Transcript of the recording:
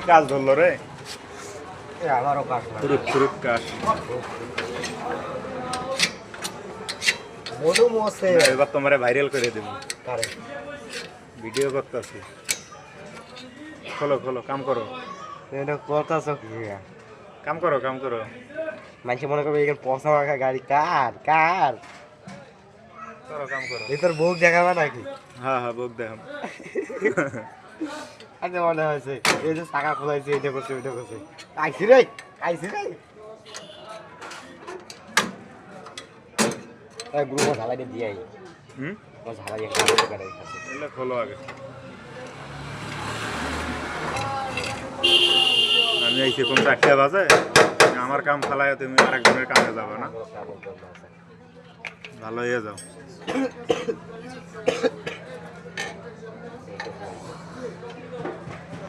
কাজ ধরলো রে আমারও কাজ ফুরুক কাজ মধু মোসে এবার তোমারে ভাইরাল করে দেবো কারে ভিডিও করতেছি খোলো কাম করো এটা করতাছ কি কাম করো মানুষ মনে করবে এখানে পয়সা মাখা গাড়ি কার কার কাম করো এই তোর বুক দেখাবে নাকি হ্যাঁ বুক দেখাম আচ্ছা মনে হয়েছে এই যে চাকা খোলাইছে এটা করছে ওইটা করছে আইসি রে গ্রুপ ঝালাই দিয়ে আই ঝালাই এলে খোলো আগে আমি এই কোন 4টা বাজে আমার কাম ফালায় তুমি আরেকজনের কামে যাবে না ভালো হয়ে যাও